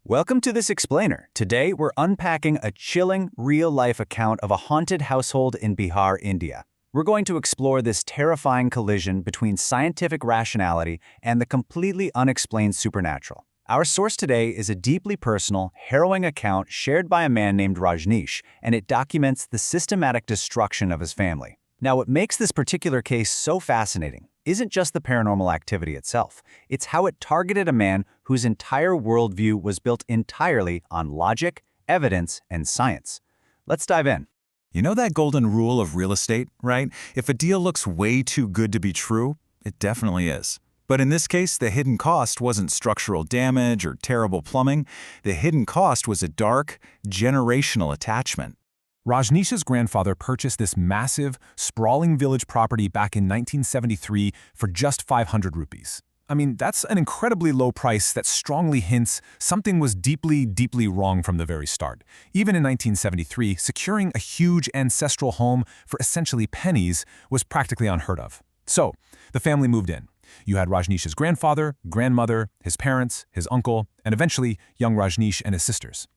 Welcome to this explainer. Today, we're unpacking a chilling, real-life account of a haunted household in Bihar, India. We're going to explore this terrifying collision between scientific rationality and the completely unexplained supernatural. Our source today is a deeply personal, harrowing account shared by a man named Rajneesh, and it documents the systematic destruction of his family. Now, what makes this particular case so fascinating isn't just the paranormal activity itself. It's how it targeted a man whose entire worldview was built entirely on logic, evidence, and science. Let's dive in. You know that golden rule of real estate, right? If a deal looks way too good to be true, it definitely is. But in this case, the hidden cost wasn't structural damage or terrible plumbing. The hidden cost was a dark, generational attachment. Rajneesh's grandfather purchased this massive, sprawling village property back in 1973 for just 500 rupees. I mean, that's an incredibly low price that strongly hints something was deeply, deeply wrong from the very start. Even in 1973, securing a huge ancestral home for essentially pennies was practically unheard of. So, the family moved in. You had Rajneesh's grandfather, grandmother, his parents, his uncle, and eventually young Rajneesh and his sisters.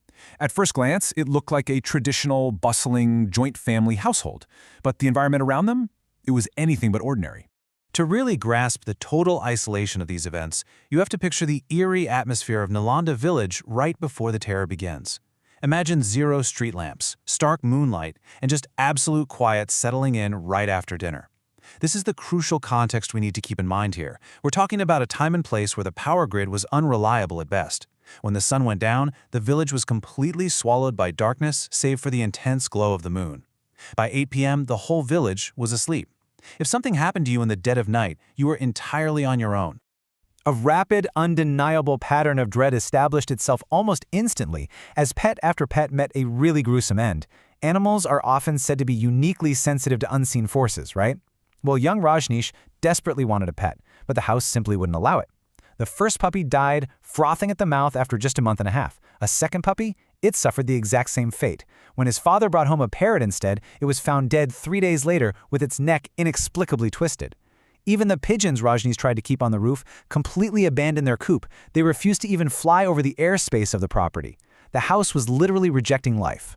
At first glance, it looked like a traditional, bustling, joint family household, but the environment around them, it was anything but ordinary. To really grasp the total isolation of these events, you have to picture the eerie atmosphere of Nalanda village right before the terror begins. Imagine zero street lamps, stark moonlight, and just absolute quiet settling in right after dinner. This is the crucial context we need to keep in mind here. We're talking about a time and place where the power grid was unreliable at best. When the sun went down, the village was completely swallowed by darkness save for the intense glow of the moon. By 8 p.m., the whole village was asleep. If something happened to you in the dead of night, you were entirely on your own. A rapid, undeniable pattern of dread established itself almost instantly as pet after pet met a really gruesome end. Animals are often said to be uniquely sensitive to unseen forces, right? Well, young Rajneesh desperately wanted a pet, but the house simply wouldn't allow it. The first puppy died, frothing at the mouth after just a month and a half. A second puppy, it suffered the exact same fate. When his father brought home a parrot instead, it was found dead 3 days later with its neck inexplicably twisted. Even the pigeons Rajneesh tried to keep on the roof completely abandoned their coop. They refused to even fly over the airspace of the property. The house was literally rejecting life.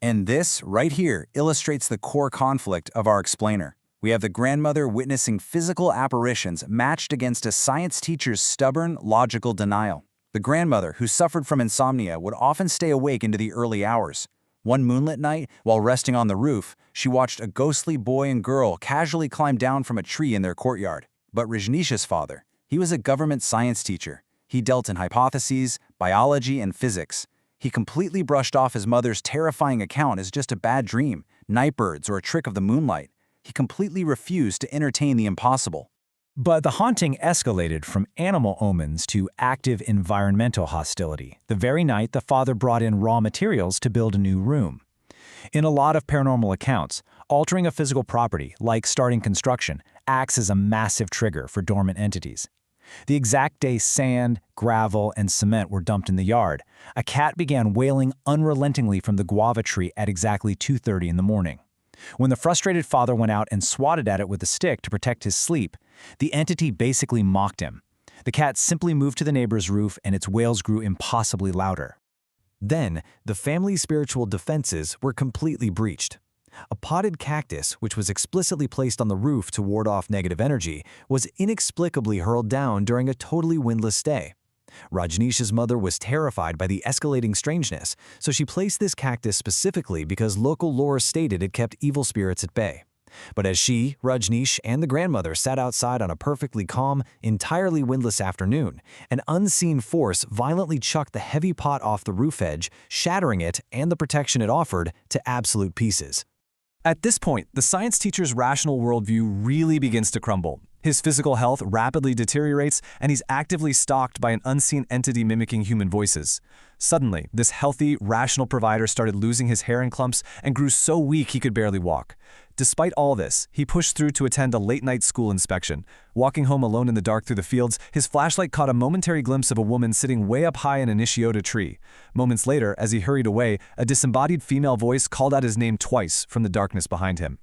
And this, right here, illustrates the core conflict of our explainer. We have the grandmother witnessing physical apparitions matched against a science teacher's stubborn, logical denial. The grandmother, who suffered from insomnia, would often stay awake into the early hours. One moonlit night, while resting on the roof, she watched a ghostly boy and girl casually climb down from a tree in their courtyard. But Rajneesh's father, he was a government science teacher. He dealt in hypotheses, biology, and physics. He completely brushed off his mother's terrifying account as just a bad dream, nightbirds, or a trick of the moonlight. He completely refused to entertain the impossible. But the haunting escalated from animal omens to active environmental hostility. The very night, the father brought in raw materials to build a new room. In a lot of paranormal accounts, altering a physical property, like starting construction, acts as a massive trigger for dormant entities. The exact day sand, gravel, and cement were dumped in the yard, a cat began wailing unrelentingly from the guava tree at exactly 2:30 in the morning. When the frustrated father went out and swatted at it with a stick to protect his sleep, the entity basically mocked him. The cat simply moved to the neighbor's roof and its wails grew impossibly louder. Then, the family's spiritual defenses were completely breached. A potted cactus, which was explicitly placed on the roof to ward off negative energy, was inexplicably hurled down during a totally windless day. Rajneesh's mother was terrified by the escalating strangeness, so she placed this cactus specifically because local lore stated it kept evil spirits at bay. But as she, Rajneesh, and the grandmother sat outside on a perfectly calm, entirely windless afternoon, an unseen force violently chucked the heavy pot off the roof edge, shattering it and the protection it offered to absolute pieces. At this point, the science teacher's rational worldview really begins to crumble. His physical health rapidly deteriorates, and he's actively stalked by an unseen entity mimicking human voices. Suddenly, this healthy, rational provider started losing his hair in clumps and grew so weak he could barely walk. Despite all this, he pushed through to attend a late-night school inspection. Walking home alone in the dark through the fields, his flashlight caught a momentary glimpse of a woman sitting way up high in an Nishiota tree. Moments later, as he hurried away, a disembodied female voice called out his name twice from the darkness behind him.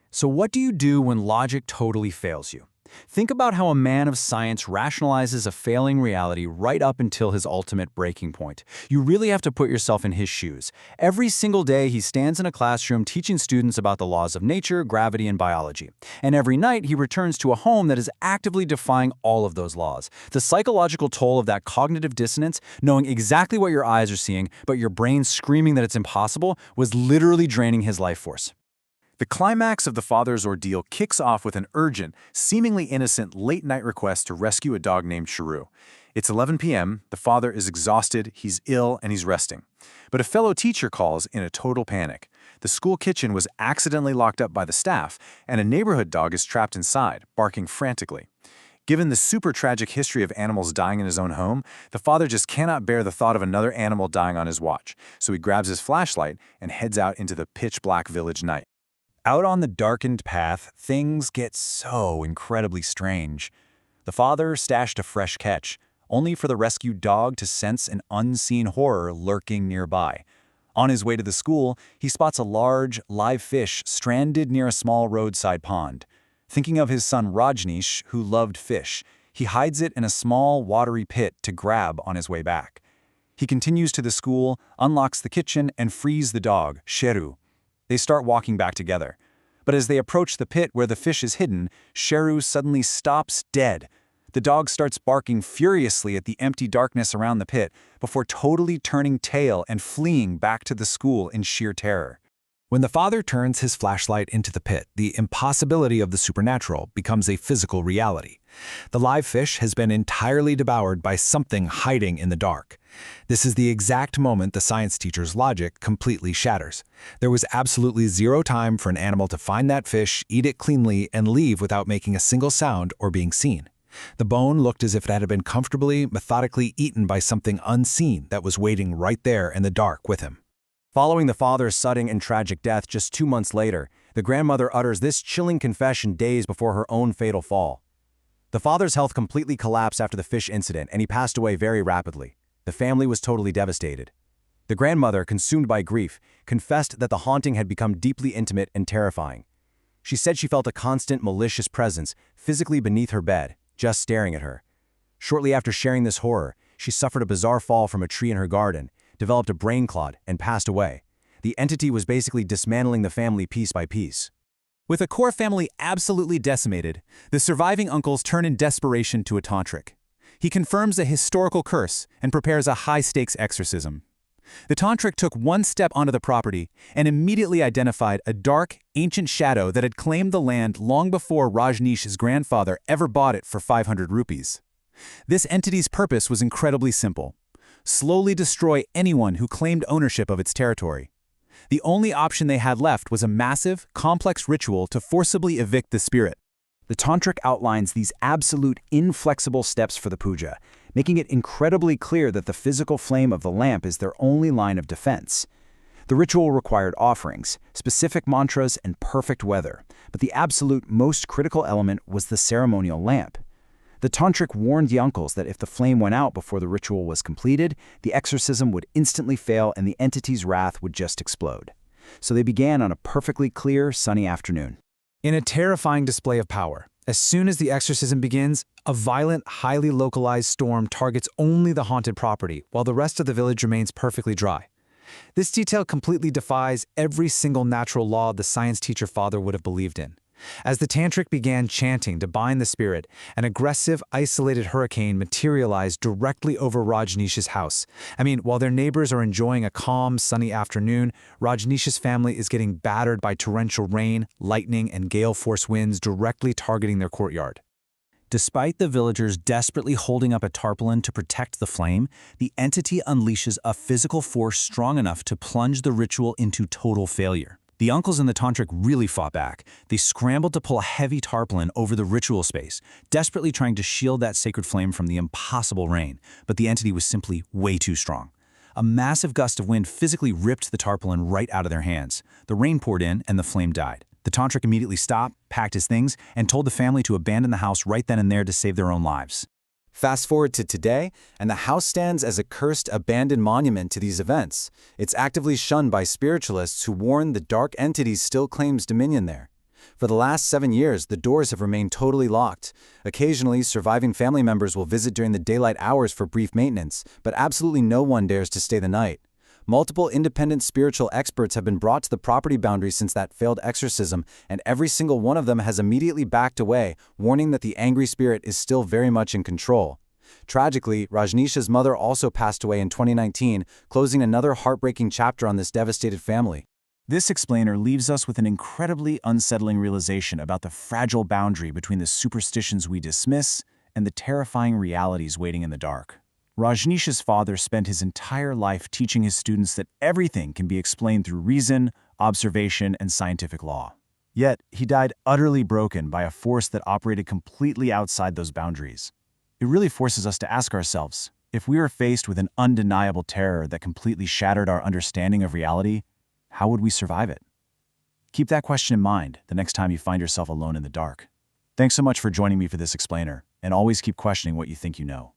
So what do you do when logic totally fails you? Think about how a man of science rationalizes a failing reality right up until his ultimate breaking point. You really have to put yourself in his shoes. Every single day, he stands in a classroom teaching students about the laws of nature, gravity, and biology. And every night, he returns to a home that is actively defying all of those laws. The psychological toll of that cognitive dissonance, knowing exactly what your eyes are seeing, but your brain screaming that it's impossible, was literally draining his life force. The climax of the father's ordeal kicks off with an urgent, seemingly innocent late-night request to rescue a dog named Cheru. It's 11 p.m., the father is exhausted, he's ill, and he's resting. But a fellow teacher calls in a total panic. The school kitchen was accidentally locked up by the staff, and a neighborhood dog is trapped inside, barking frantically. Given the super tragic history of animals dying in his own home, the father just cannot bear the thought of another animal dying on his watch, so he grabs his flashlight and heads out into the pitch-black village night. Out on the darkened path, things get so incredibly strange. The father stashed a fresh catch, only for the rescued dog to sense an unseen horror lurking nearby. On his way to the school, he spots a large, live fish stranded near a small roadside pond. Thinking of his son Rajneesh, who loved fish, he hides it in a small, watery pit to grab on his way back. He continues to the school, unlocks the kitchen, and frees the dog, Cheru. They start walking back together. But as they approach the pit where the fish is hidden, Cheru suddenly stops dead. The dog starts barking furiously at the empty darkness around the pit before totally turning tail and fleeing back to the school in sheer terror. When the father turns his flashlight into the pit, the impossibility of the supernatural becomes a physical reality. The live fish has been entirely devoured by something hiding in the dark. This is the exact moment the science teacher's logic completely shatters. There was absolutely zero time for an animal to find that fish, eat it cleanly, and leave without making a single sound or being seen. The bone looked as if it had been comfortably, methodically eaten by something unseen that was waiting right there in the dark with him. Following the father's sudden and tragic death just 2 months later, the grandmother utters this chilling confession days before her own fatal fall. The father's health completely collapsed after the fish incident, and he passed away very rapidly. The family was totally devastated. The grandmother, consumed by grief, confessed that the haunting had become deeply intimate and terrifying. She said she felt a constant malicious presence physically beneath her bed, just staring at her. Shortly after sharing this horror, she suffered a bizarre fall from a tree in her garden, developed a brain clot, and passed away. The entity was basically dismantling the family piece by piece. With a core family absolutely decimated, the surviving uncles turn in desperation to a tantric. He confirms a historical curse and prepares a high-stakes exorcism. The tantric took one step onto the property and immediately identified a dark, ancient shadow that had claimed the land long before Rajneesh's grandfather ever bought it for 500 rupees. This entity's purpose was incredibly simple: slowly destroy anyone who claimed ownership of its territory. The only option they had left was a massive, complex ritual to forcibly evict the spirit. The tantric outlines these absolute, inflexible steps for the puja, making it incredibly clear that the physical flame of the lamp is their only line of defense. The ritual required offerings, specific mantras, and perfect weather, but the absolute most critical element was the ceremonial lamp. The tantric warned the uncles that if the flame went out before the ritual was completed, the exorcism would instantly fail and the entity's wrath would just explode. So they began on a perfectly clear, sunny afternoon. In a terrifying display of power, as soon as the exorcism begins, a violent, highly localized storm targets only the haunted property, while the rest of the village remains perfectly dry. This detail completely defies every single natural law the science teacher father would have believed in. As the tantric began chanting to bind the spirit, an aggressive, isolated hurricane materialized directly over Rajneesh's house. While their neighbors are enjoying a calm, sunny afternoon, Rajneesh's family is getting battered by torrential rain, lightning, and gale-force winds directly targeting their courtyard. Despite the villagers desperately holding up a tarpaulin to protect the flame, the entity unleashes a physical force strong enough to plunge the ritual into total failure. The uncles in the tantric really fought back. They scrambled to pull a heavy tarpaulin over the ritual space, desperately trying to shield that sacred flame from the impossible rain, but the entity was simply way too strong. A massive gust of wind physically ripped the tarpaulin right out of their hands. The rain poured in and the flame died. The tantric immediately stopped, packed his things, and told the family to abandon the house right then and there to save their own lives. Fast forward to today, and the house stands as a cursed, abandoned monument to these events. It's actively shunned by spiritualists who warn the dark entities still claims dominion there. For the last 7 years, the doors have remained totally locked. Occasionally, surviving family members will visit during the daylight hours for brief maintenance, but absolutely no one dares to stay the night. Multiple independent spiritual experts have been brought to the property boundary since that failed exorcism, and every single one of them has immediately backed away, warning that the angry spirit is still very much in control. Tragically, Rajneesh's mother also passed away in 2019, closing another heartbreaking chapter on this devastated family. This explainer leaves us with an incredibly unsettling realization about the fragile boundary between the superstitions we dismiss and the terrifying realities waiting in the dark. Rajneesh's father spent his entire life teaching his students that everything can be explained through reason, observation, and scientific law. Yet, he died utterly broken by a force that operated completely outside those boundaries. It really forces us to ask ourselves, if we were faced with an undeniable terror that completely shattered our understanding of reality, how would we survive it? Keep that question in mind the next time you find yourself alone in the dark. Thanks so much for joining me for this explainer, and always keep questioning what you think you know.